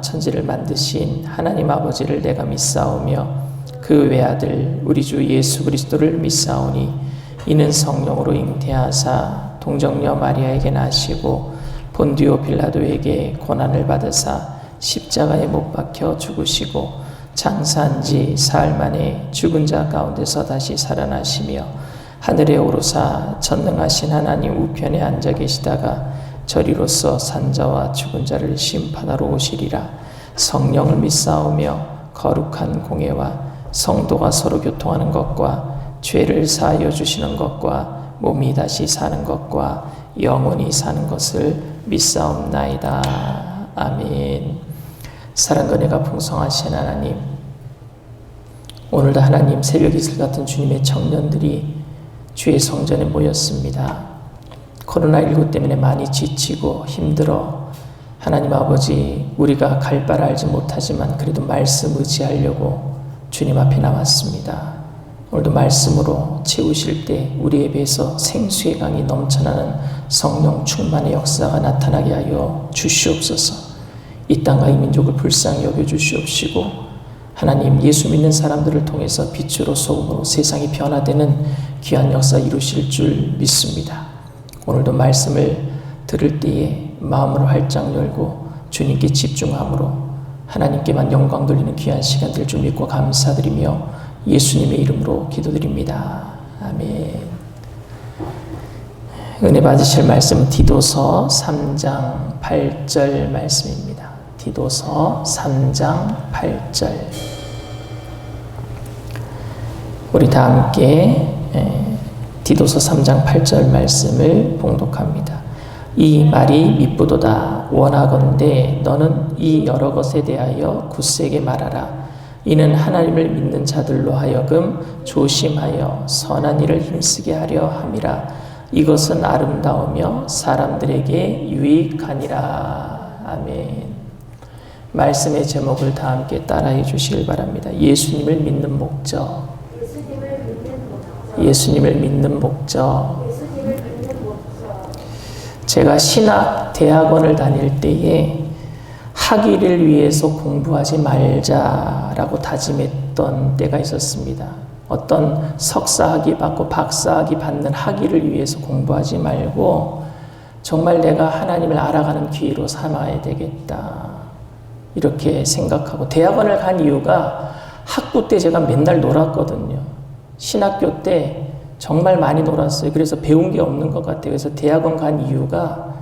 천지를 만드신 하나님 아버지를 내가 믿사오며 그 외아들 우리 주 예수 그리스도를 믿사오니 이는 성령으로 잉태하사 동정녀 마리아에게 나시고 본디오 빌라도에게 고난을 받으사 십자가에 못 박혀 죽으시고 장사한 지 사흘 만에 죽은 자 가운데서 다시 살아나시며 하늘에 오르사 전능하신 하나님 우편에 앉아 계시다가 저리로서 산자와 죽은 자를 심판하러 오시리라. 성령을 믿사오며 거룩한 공예와 성도가 서로 교통하는 것과 죄를 사하여 주시는 것과 몸이 다시 사는 것과 영원히 사는 것을 믿사옵나이다. 아멘. 사랑과 은혜가 풍성하신 하나님, 오늘도 하나님 새벽 이슬 같은 주님의 청년들이 주의 성전에 모였습니다. 코로나19 때문에 많이 지치고 힘들어 하나님 아버지 우리가 갈 바를 알지 못하지만 그래도 말씀 의지하려고 주님 앞에 나왔습니다. 오늘도 말씀으로 채우실 때 우리 입에서 생수의 강이 넘쳐나는 성령 충만의 역사가 나타나게 하여 주시옵소서. 이 땅과 이 민족을 불쌍히 여겨 주시옵시고 하나님 예수 믿는 사람들을 통해서 빛으로 소금으로 세상이 변화되는 귀한 역사 이루실 줄 믿습니다. 오늘도 말씀을 들을 때에 마음으로 활짝 열고 주님께 집중함으로 하나님께만 영광 돌리는 귀한 시간 될 줄 믿고 감사드리며 예수님의 이름으로 기도드립니다. 아멘. 은혜 받으실 말씀은 디도서 3장 8절 말씀입니다. 디도서 3장 8절. 우리 다 함께 디도서 3장 8절 말씀을 봉독합니다. 이 말이 미쁘도다. 원하건대 너는 이 여러 것에 대하여 굳세게 말하라. 이는 하나님을 믿는 자들로 하여금 조심하여 선한 일을 힘쓰게 하려 함이라. 이것은 아름다우며 사람들에게 유익하니라. 아멘. 말씀의 제목을 다 함께 따라해 주시길 바랍니다. 예수님을 믿는 목적. 예수님을 믿는 목적. 제가 신학 대학원을 다닐 때에 학위를 위해서 공부하지 말자라고 다짐했던 때가 있었습니다. 어떤 석사학위 받고 박사학위 받는 학위를 위해서 공부하지 말고 정말 내가 하나님을 알아가는 기회로 삼아야 되겠다 이렇게 생각하고 대학원을 간 이유가 학부 때 제가 맨날 놀았거든요. 신학교 때 정말 많이 놀았어요. 그래서 배운 게 없는 것 같아요. 그래서 대학원 간 이유가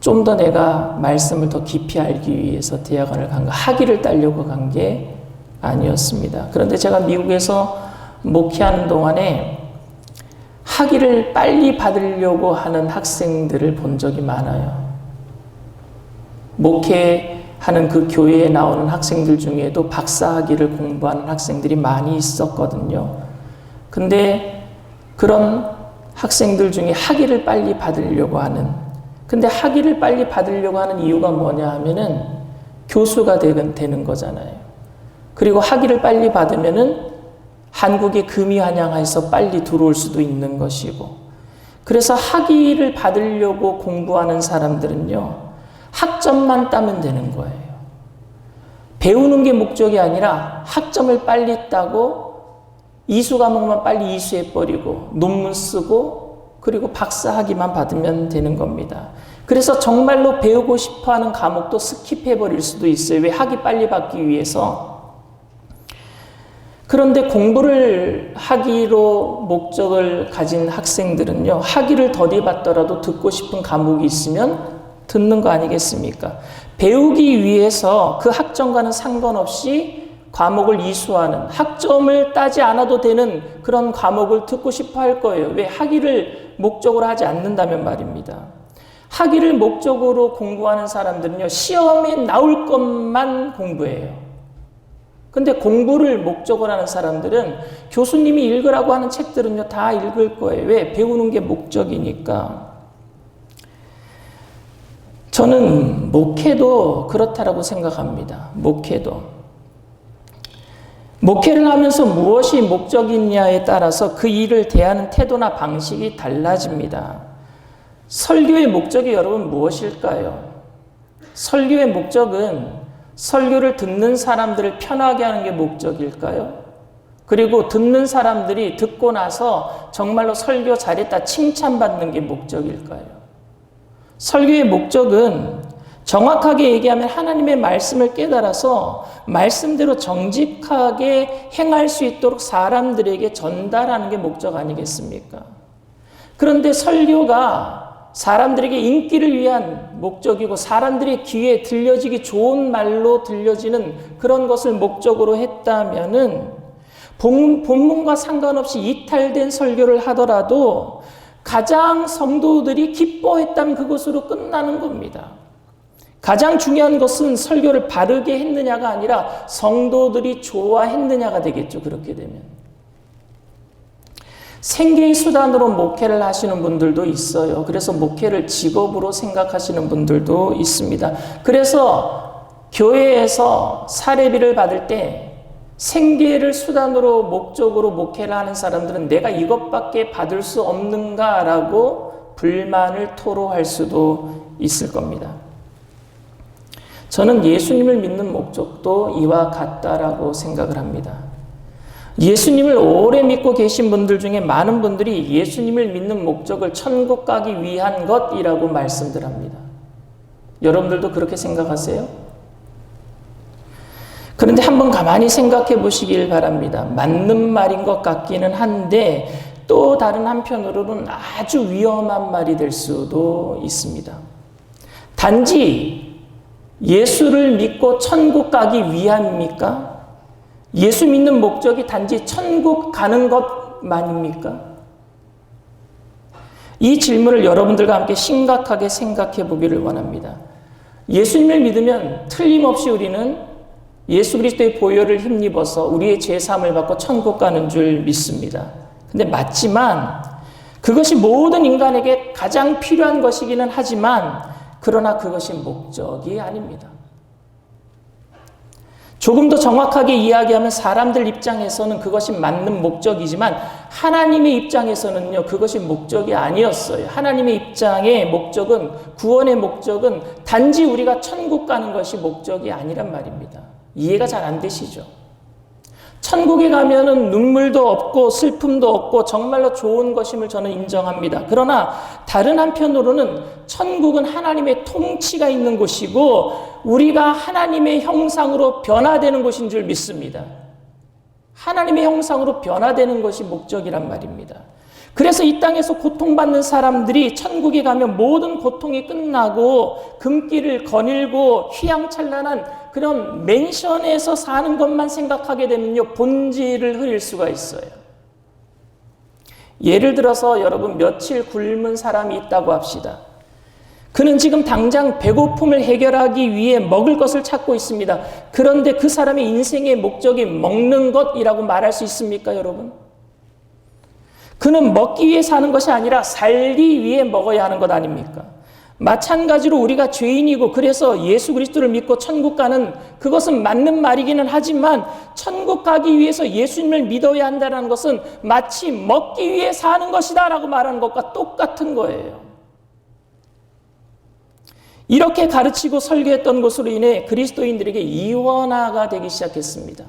좀 더 내가 말씀을 더 깊이 알기 위해서 대학원을 간 거, 학위를 따려고 간 게 아니었습니다. 그런데 제가 미국에서 목회하는 동안에 학위를 빨리 받으려고 하는 학생들을 본 적이 많아요. 목회하는 그 교회에 나오는 학생들 중에도 박사 학위를 공부하는 학생들이 많이 있었거든요. 근데 그런 학생들 중에 학위를 빨리 받으려고 하는, 근데 학위를 빨리 받으려고 하는 이유가 뭐냐 하면은 교수가 되는 거잖아요. 그리고 학위를 빨리 받으면은 한국에 금이 환영해서 빨리 들어올 수도 있는 것이고, 그래서 학위를 받으려고 공부하는 사람들은요, 학점만 따면 되는 거예요. 배우는 게 목적이 아니라 학점을 빨리 따고 이수 과목만 빨리 이수해버리고 논문 쓰고 그리고 박사 학위만 받으면 되는 겁니다. 그래서 정말로 배우고 싶어하는 과목도 스킵해버릴 수도 있어요. 왜? 학위 빨리 받기 위해서. 그런데 공부를 하기로 목적을 가진 학생들은요, 학위를 더디 받더라도 듣고 싶은 과목이 있으면 듣는 거 아니겠습니까? 배우기 위해서 그 학점과는 상관없이 과목을 이수하는, 학점을 따지 않아도 되는 그런 과목을 듣고 싶어 할 거예요. 왜? 학위를 목적으로 하지 않는다면 말입니다. 학위를 목적으로 공부하는 사람들은요, 시험에 나올 것만 공부해요. 근데 공부를 목적으로 하는 사람들은 교수님이 읽으라고 하는 책들은요, 다 읽을 거예요. 왜? 배우는 게 목적이니까. 저는 목회도 그렇다라고 생각합니다. 목회를 하면서 무엇이 목적이냐에 따라서 그 일을 대하는 태도나 방식이 달라집니다. 설교의 목적이 여러분 무엇일까요? 설교의 목적은 설교를 듣는 사람들을 편하게 하는 게 목적일까요? 그리고 듣는 사람들이 듣고 나서 정말로 설교 잘했다 칭찬받는 게 목적일까요? 설교의 목적은 정확하게 얘기하면 하나님의 말씀을 깨달아서 말씀대로 정직하게 행할 수 있도록 사람들에게 전달하는 게 목적 아니겠습니까? 그런데 설교가 사람들에게 인기를 위한 목적이고 사람들의 귀에 들려지기 좋은 말로 들려지는 그런 것을 목적으로 했다면은 본문과 상관없이 이탈된 설교를 하더라도 가장 성도들이 기뻐했다면 그것으로 끝나는 겁니다. 가장 중요한 것은 설교를 바르게 했느냐가 아니라 성도들이 좋아했느냐가 되겠죠. 그렇게 되면. 생계의 수단으로 목회를 하시는 분들도 있어요. 그래서 목회를 직업으로 생각하시는 분들도 있습니다. 그래서 교회에서 사례비를 받을 때 생계를 수단으로 목적으로 목회를 하는 사람들은 내가 이것밖에 받을 수 없는가라고 불만을 토로할 수도 있을 겁니다. 저는 예수님을 믿는 목적도 이와 같다라고 생각을 합니다. 예수님을 오래 믿고 계신 분들 중에 많은 분들이 예수님을 믿는 목적을 천국 가기 위한 것이라고 말씀들 합니다. 여러분들도 그렇게 생각하세요? 그런데 한번 가만히 생각해 보시길 바랍니다. 맞는 말인 것 같기는 한데 또 다른 한편으로는 아주 위험한 말이 될 수도 있습니다. 단지 예수를 믿고 천국 가기 위함입니까? 예수 믿는 목적이 단지 천국 가는 것만입니까? 이 질문을 여러분들과 함께 심각하게 생각해 보기를 원합니다. 예수님을 믿으면 틀림없이 우리는 예수 그리스도의 보혈을 힘입어서 우리의 죄사함을 받고 천국 가는 줄 믿습니다. 근데 맞지만 그것이 모든 인간에게 가장 필요한 것이기는 하지만 그러나 그것이 목적이 아닙니다. 조금 더 정확하게 이야기하면 사람들 입장에서는 그것이 맞는 목적이지만 하나님의 입장에서는요, 그것이 목적이 아니었어요. 하나님의 입장의 목적은, 구원의 목적은 단지 우리가 천국 가는 것이 목적이 아니란 말입니다. 이해가 잘 안 되시죠? 천국에 가면은 눈물도 없고 슬픔도 없고 정말로 좋은 것임을 저는 인정합니다. 그러나 다른 한편으로는 천국은 하나님의 통치가 있는 곳이고 우리가 하나님의 형상으로 변화되는 곳인 줄 믿습니다. 하나님의 형상으로 변화되는 것이 목적이란 말입니다. 그래서 이 땅에서 고통받는 사람들이 천국에 가면 모든 고통이 끝나고 금길을 거닐고 휘황찬란한 그런 맨션에서 사는 것만 생각하게 되면요, 본질을 흐릴 수가 있어요. 예를 들어서 여러분 며칠 굶은 사람이 있다고 합시다. 그는 지금 당장 배고픔을 해결하기 위해 먹을 것을 찾고 있습니다. 그런데 그 사람의 인생의 목적이 먹는 것이라고 말할 수 있습니까, 여러분? 그는 먹기 위해 사는 것이 아니라 살기 위해 먹어야 하는 것 아닙니까? 마찬가지로 우리가 죄인이고 그래서 예수 그리스도를 믿고 천국 가는 그것은 맞는 말이기는 하지만 천국 가기 위해서 예수님을 믿어야 한다는 것은 마치 먹기 위해 사는 것이다 라고 말하는 것과 똑같은 거예요. 이렇게 가르치고 설교했던 것으로 인해 그리스도인들에게 이원화가 되기 시작했습니다.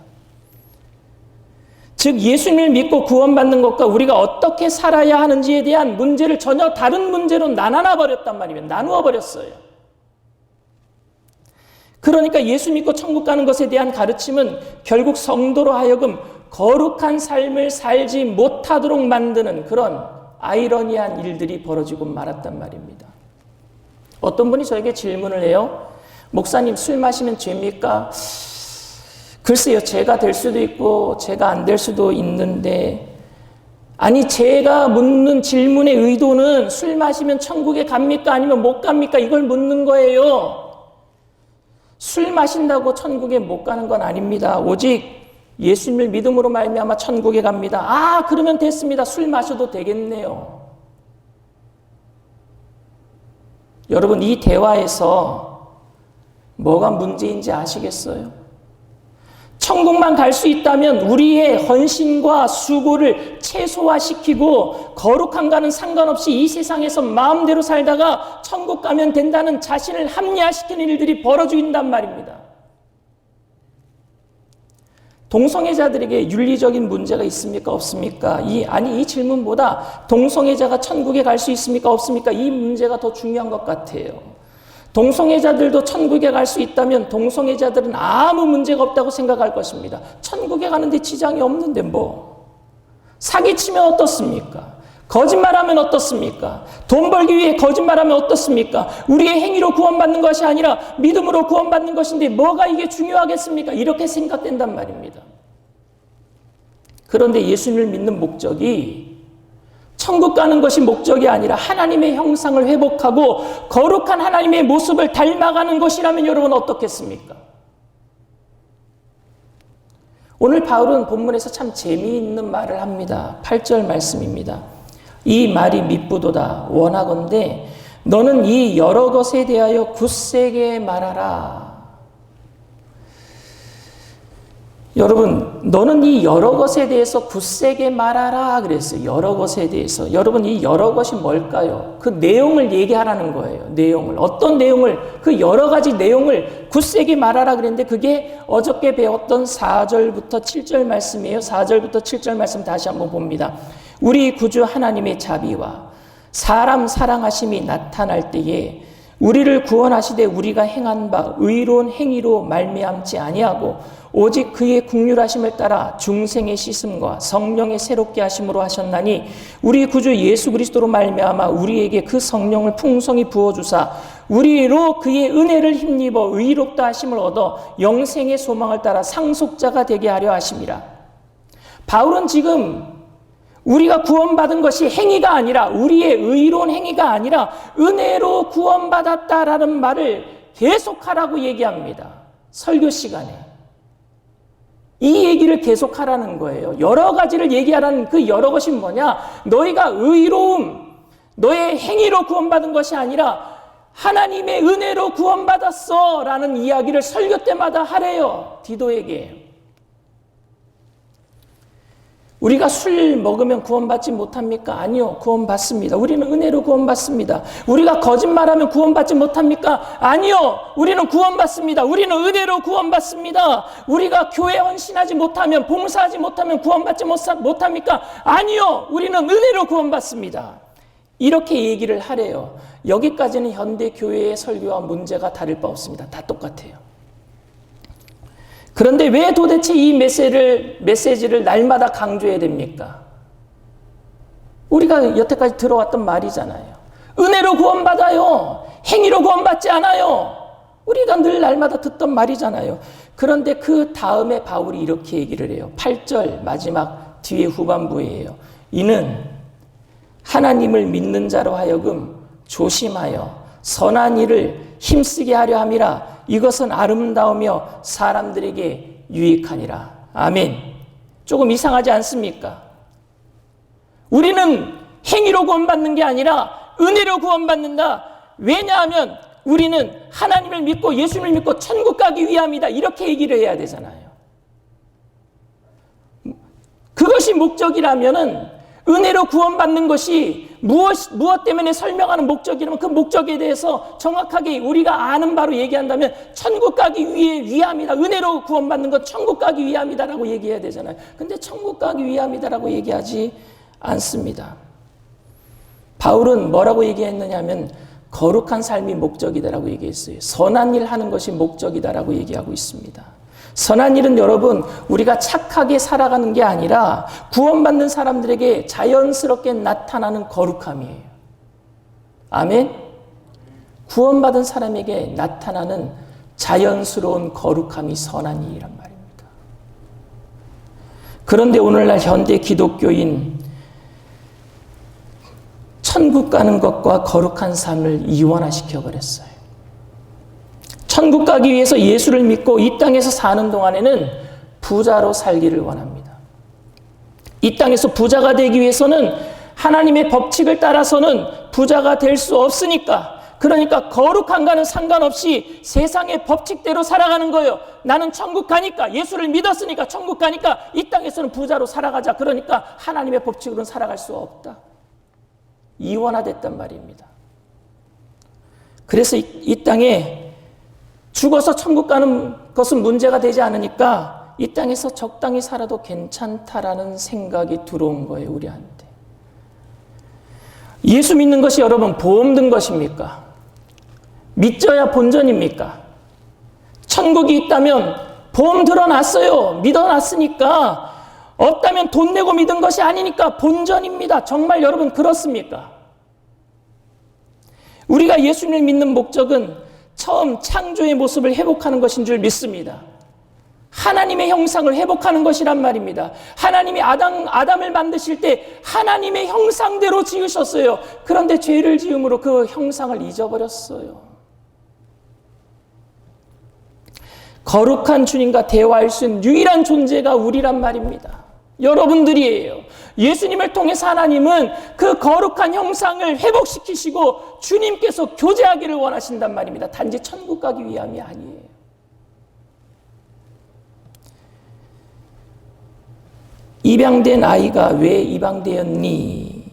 즉 예수님을 믿고 구원받는 것과 우리가 어떻게 살아야 하는지에 대한 문제를 전혀 다른 문제로 나누어 버렸단 말이에요. 나누어 버렸어요. 그러니까 예수 믿고 천국 가는 것에 대한 가르침은 결국 성도로 하여금 거룩한 삶을 살지 못하도록 만드는 그런 아이러니한 일들이 벌어지고 말았단 말입니다. 어떤 분이 저에게 질문을 해요. 목사님, 술 마시면 죄입니까? 글쎄요, 죄가 될 수도 있고 죄가 안 될 수도 있는데, 아니 제가 묻는 질문의 의도는 술 마시면 천국에 갑니까? 아니면 못 갑니까? 이걸 묻는 거예요. 술 마신다고 천국에 못 가는 건 아닙니다. 오직 예수님을 믿음으로 말미암아 천국에 갑니다. 아, 그러면 됐습니다. 술 마셔도 되겠네요. 여러분, 이 대화에서 뭐가 문제인지 아시겠어요? 천국만 갈 수 있다면 우리의 헌신과 수고를 최소화시키고 거룩함과는 상관없이 이 세상에서 마음대로 살다가 천국 가면 된다는 자신을 합리화시키는 일들이 벌어진단 말입니다. 동성애자들에게 윤리적인 문제가 있습니까? 없습니까? 이 질문보다 동성애자가 천국에 갈 수 있습니까? 없습니까? 이 문제가 더 중요한 것 같아요. 동성애자들도 천국에 갈 수 있다면 동성애자들은 아무 문제가 없다고 생각할 것입니다. 천국에 가는데 지장이 없는데 뭐. 사기치면 어떻습니까? 거짓말하면 어떻습니까? 돈 벌기 위해 거짓말하면 어떻습니까? 우리의 행위로 구원받는 것이 아니라 믿음으로 구원받는 것인데 뭐가 이게 중요하겠습니까? 이렇게 생각된단 말입니다. 그런데 예수님을 믿는 목적이 천국 가는 것이 목적이 아니라 하나님의 형상을 회복하고 거룩한 하나님의 모습을 닮아가는 것이라면 여러분 어떻겠습니까? 오늘 바울은 본문에서 참 재미있는 말을 합니다. 8절 말씀입니다. 이 말이 미쁘도다 원하건대 너는 이 여러 것에 대하여 굳세게 말하라. 여러분, 너는 이 여러 것에 대해서 굳세게 말하라 그랬어요. 여러 것에 대해서. 여러분, 이 여러 것이 뭘까요? 그 내용을 얘기하라는 거예요. 내용을. 어떤 내용을, 그 여러 가지 내용을 굳세게 말하라 그랬는데 그게 어저께 배웠던 4절부터 7절 말씀이에요. 4절부터 7절 말씀 다시 한번 봅니다. 우리 구주 하나님의 자비와 사람 사랑하심이 나타날 때에 우리를 구원하시되 우리가 행한 바 의로운 행위로 말미암지 아니하고 오직 그의 긍휼하심을 따라 중생의 씻음과 성령의 새롭게 하심으로 하셨나니 우리 구주 예수 그리스도로 말미암아 우리에게 그 성령을 풍성히 부어주사 우리로 그의 은혜를 힘입어 의롭다 하심을 얻어 영생의 소망을 따라 상속자가 되게 하려 하심이라. 바울은 지금 우리가 구원받은 것이 행위가 아니라 우리의 의로운 행위가 아니라 은혜로 구원받았다라는 말을 계속하라고 얘기합니다. 설교 시간에. 이 얘기를 계속하라는 거예요. 여러 가지를 얘기하라는 그 여러 것이 뭐냐? 너희가 의로움, 너의 행위로 구원받은 것이 아니라 하나님의 은혜로 구원받았어 라는 이야기를 설교 때마다 하래요. 디도에게. 우리가 술 먹으면 구원받지 못합니까? 아니요. 구원받습니다. 우리는 은혜로 구원받습니다. 우리가 거짓말하면 구원받지 못합니까? 아니요. 우리는 구원받습니다. 우리는 은혜로 구원받습니다. 우리가 교회 헌신하지 못하면, 봉사하지 못하면 구원받지 못합니까? 아니요. 우리는 은혜로 구원받습니다. 이렇게 얘기를 하래요. 여기까지는 현대 교회의 설교와 문제가 다를 바 없습니다. 다 똑같아요. 그런데 왜 도대체 이 메시지를 날마다 강조해야 됩니까? 우리가 여태까지 들어왔던 말이잖아요. 은혜로 구원받아요. 행위로 구원받지 않아요. 우리가 늘 날마다 듣던 말이잖아요. 그런데 그 다음에 바울이 이렇게 얘기를 해요. 8절 마지막 뒤에 후반부예요. 이는 하나님을 믿는 자로 하여금 조심하여 선한 일을 힘쓰게 하려 함이라. 이것은 아름다우며 사람들에게 유익하니라. 아멘. 조금 이상하지 않습니까? 우리는 행위로 구원받는 게 아니라 은혜로 구원받는다. 왜냐하면 우리는 하나님을 믿고 예수님을 믿고 천국 가기 위함이다. 이렇게 얘기를 해야 되잖아요. 그것이 목적이라면은 은혜로 구원받는 것이 무엇 때문에 설명하는 목적이라면 그 목적에 대해서 정확하게 우리가 아는 바로 얘기한다면 천국 가기 위함이다. 은혜로 구원받는 건 천국 가기 위함이다라고 얘기해야 되잖아요. 근데 천국 가기 위함이다라고 얘기하지 않습니다. 바울은 뭐라고 얘기했느냐 하면 거룩한 삶이 목적이다라고 얘기했어요. 선한 일 하는 것이 목적이다라고 얘기하고 있습니다. 선한 일은 여러분 우리가 착하게 살아가는 게 아니라 구원받는 사람들에게 자연스럽게 나타나는 거룩함이에요. 아멘? 구원받은 사람에게 나타나는 자연스러운 거룩함이 선한 일이란 말입니다. 그런데 오늘날 현대 기독교인 천국 가는 것과 거룩한 삶을 이원화시켜버렸어요. 천국 가기 위해서 예수를 믿고 이 땅에서 사는 동안에는 부자로 살기를 원합니다. 이 땅에서 부자가 되기 위해서는 하나님의 법칙을 따라서는 부자가 될 수 없으니까 그러니까 거룩한가는 상관없이 세상의 법칙대로 살아가는 거예요. 나는 천국 가니까, 예수를 믿었으니까 천국 가니까 이 땅에서는 부자로 살아가자. 그러니까 하나님의 법칙으로는 살아갈 수 없다. 이원화됐단 말입니다. 그래서 이 땅에 죽어서 천국 가는 것은 문제가 되지 않으니까 이 땅에서 적당히 살아도 괜찮다라는 생각이 들어온 거예요, 우리한테. 예수 믿는 것이 여러분 보험 든 것입니까? 믿져야 본전입니까? 천국이 있다면 보험 들어놨어요. 믿어놨으니까. 없다면 돈 내고 믿은 것이 아니니까 본전입니다. 정말 여러분 그렇습니까? 우리가 예수님을 믿는 목적은 처음 창조의 모습을 회복하는 것인 줄 믿습니다. 하나님의 형상을 회복하는 것이란 말입니다. 하나님이 아담을 만드실 때 하나님의 형상대로 지으셨어요. 그런데 죄를 지음으로 그 형상을 잊어버렸어요. 거룩한 주님과 대화할 수 있는 유일한 존재가 우리란 말입니다. 여러분들이에요. 예수님을 통해서 하나님은 그 거룩한 형상을 회복시키시고 주님께서 교제하기를 원하신단 말입니다. 단지 천국 가기 위함이 아니에요. 입양된 아이가 왜 입양되었니?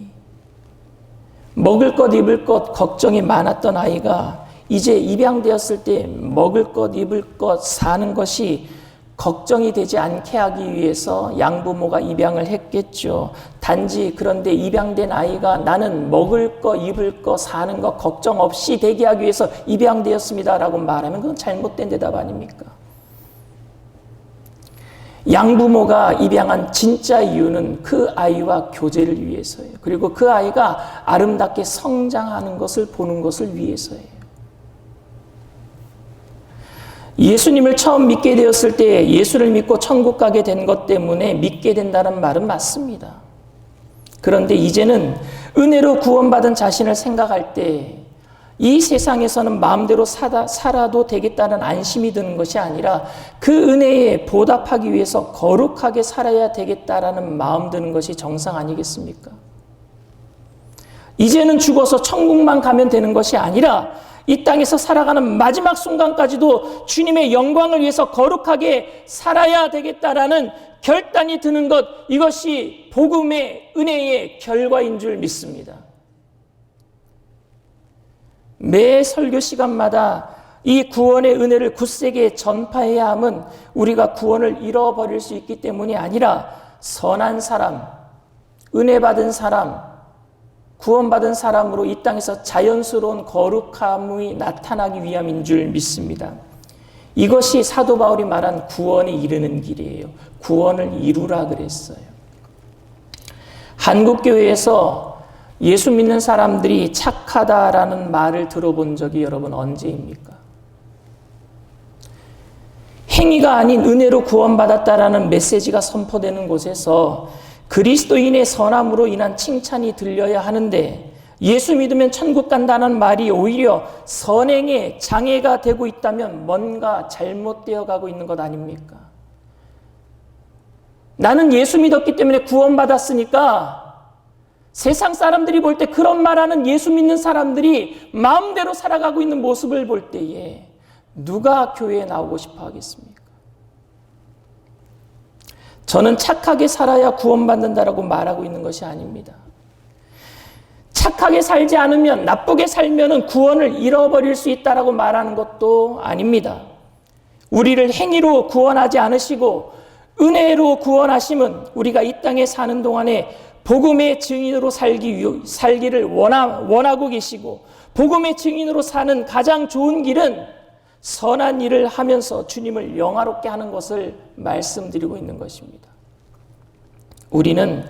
먹을 것 입을 것 걱정이 많았던 아이가 이제 입양되었을 때 먹을 것 입을 것 사는 것이 걱정이 되지 않게 하기 위해서 양부모가 입양을 했겠죠. 단지 그런데 입양된 아이가 나는 먹을 거 입을 거 사는 거 걱정 없이 되게 하기 위해서 입양되었습니다라고 말하면 그건 잘못된 대답 아닙니까? 양부모가 입양한 진짜 이유는 그 아이와 교제를 위해서예요. 그리고 그 아이가 아름답게 성장하는 것을 보는 것을 위해서예요. 예수님을 처음 믿게 되었을 때 예수를 믿고 천국 가게 된 것 때문에 믿게 된다는 말은 맞습니다. 그런데 이제는 은혜로 구원받은 자신을 생각할 때 이 세상에서는 마음대로 살아도 되겠다는 안심이 드는 것이 아니라 그 은혜에 보답하기 위해서 거룩하게 살아야 되겠다라는 마음 드는 것이 정상 아니겠습니까? 이제는 죽어서 천국만 가면 되는 것이 아니라 이 땅에서 살아가는 마지막 순간까지도 주님의 영광을 위해서 거룩하게 살아야 되겠다라는 결단이 드는 것, 이것이 복음의 은혜의 결과인 줄 믿습니다. 매 설교 시간마다 이 구원의 은혜를 굳세게 전파해야 함은 우리가 구원을 잃어버릴 수 있기 때문이 아니라 선한 사람, 은혜 받은 사람, 구원받은 사람으로 이 땅에서 자연스러운 거룩함이 나타나기 위함인 줄 믿습니다. 이것이 사도 바울이 말한 구원에 이르는 길이에요. 구원을 이루라 그랬어요. 한국교회에서 예수 믿는 사람들이 착하다라는 말을 들어본 적이 여러분 언제입니까? 행위가 아닌 은혜로 구원받았다라는 메시지가 선포되는 곳에서 그리스도인의 선함으로 인한 칭찬이 들려야 하는데 예수 믿으면 천국 간다는 말이 오히려 선행에 장애가 되고 있다면 뭔가 잘못되어 가고 있는 것 아닙니까? 나는 예수 믿었기 때문에 구원받았으니까 세상 사람들이 볼 때 그런 말하는 예수 믿는 사람들이 마음대로 살아가고 있는 모습을 볼 때에 누가 교회에 나오고 싶어 하겠습니까? 저는 착하게 살아야 구원받는다라고 말하고 있는 것이 아닙니다. 착하게 살지 않으면, 나쁘게 살면은 구원을 잃어버릴 수 있다라고 말하는 것도 아닙니다. 우리를 행위로 구원하지 않으시고 은혜로 구원하심은 우리가 이 땅에 사는 동안에 복음의 증인으로 살기를 원하고 계시고 복음의 증인으로 사는 가장 좋은 길은 선한 일을 하면서 주님을 영화롭게 하는 것을 말씀드리고 있는 것입니다. 우리는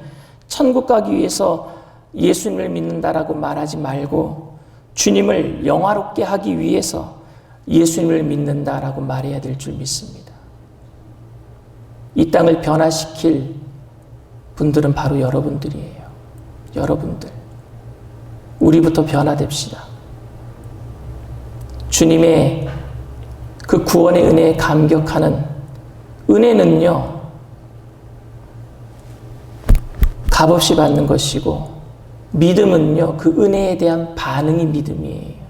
천국 가기 위해서 예수님을 믿는다라고 말하지 말고 주님을 영화롭게 하기 위해서 예수님을 믿는다라고 말해야 될 줄 믿습니다. 이 땅을 변화시킬 분들은 바로 여러분들이에요. 여러분들. 우리부터 변화됩시다. 주님의 그 구원의 은혜에 감격하는 은혜는요, 값없이 받는 것이고 믿음은요, 그 은혜에 대한 반응이 믿음이에요.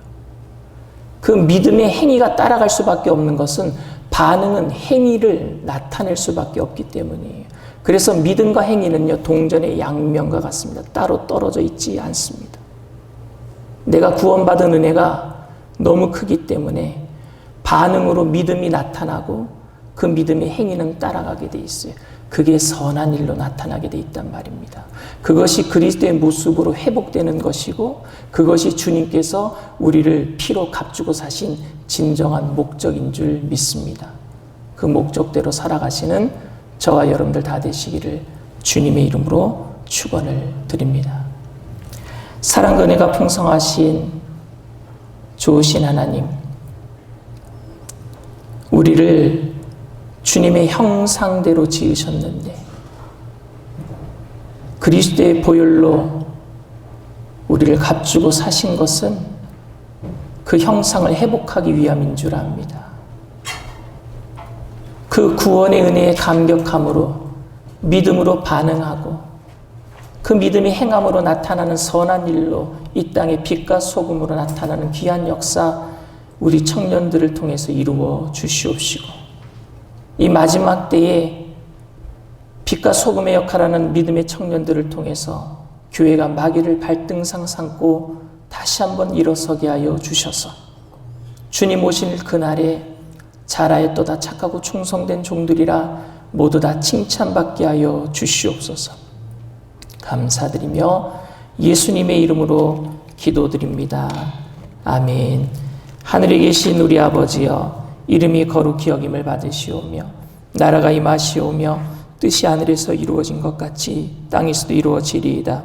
그 믿음의 행위가 따라갈 수밖에 없는 것은 반응은 행위를 나타낼 수밖에 없기 때문이에요. 그래서 믿음과 행위는요, 동전의 양면과 같습니다. 따로 떨어져 있지 않습니다. 내가 구원받은 은혜가 너무 크기 때문에 반응으로 믿음이 나타나고 그 믿음의 행위는 따라가게 돼 있어요. 그게 선한 일로 나타나게 돼 있단 말입니다. 그것이 그리스도의 모습으로 회복되는 것이고 그것이 주님께서 우리를 피로 값주고 사신 진정한 목적인 줄 믿습니다. 그 목적대로 살아가시는 저와 여러분들 다 되시기를 주님의 이름으로 축원을 드립니다. 사랑과 은혜가 풍성하신 좋으신 하나님, 우리를 주님의 형상대로 지으셨는데 그리스도의 보혈로 우리를 값주고 사신 것은 그 형상을 회복하기 위함인 줄 압니다. 그 구원의 은혜에 감격함으로 믿음으로 반응하고 그 믿음이 행함으로 나타나는 선한 일로 이 땅의 빛과 소금으로 나타나는 귀한 역사 우리 청년들을 통해서 이루어 주시옵시고 이 마지막 때에 빛과 소금의 역할하는 믿음의 청년들을 통해서 교회가 마귀를 발등상 삼고 다시 한번 일어서게 하여 주셔서 주님 오실 그날에 잘하였도다 착하고 충성된 종들이라 모두 다 칭찬받게 하여 주시옵소서. 감사드리며 예수님의 이름으로 기도드립니다. 아멘. 하늘에 계신 우리 아버지여, 이름이 거룩히 여김을 받으시오며 나라가 임하시오며 뜻이 하늘에서 이루어진 것 같이 땅에서도 이루어지리이다.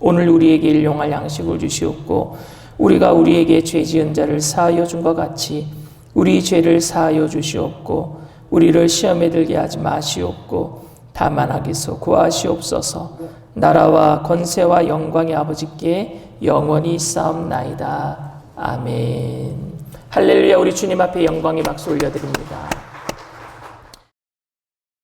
오늘 우리에게 일용할 양식을 주시옵고 우리가 우리에게 죄 지은 자를 사하여 준 것 같이 우리 죄를 사하여 주시옵고 우리를 시험에 들게 하지 마시옵고 다만 악에서 구하시옵소서. 나라와 권세와 영광의 아버지께 영원히 싸움나이다. 아멘. 할렐루야. 우리 주님 앞에 영광의 박수 올려드립니다.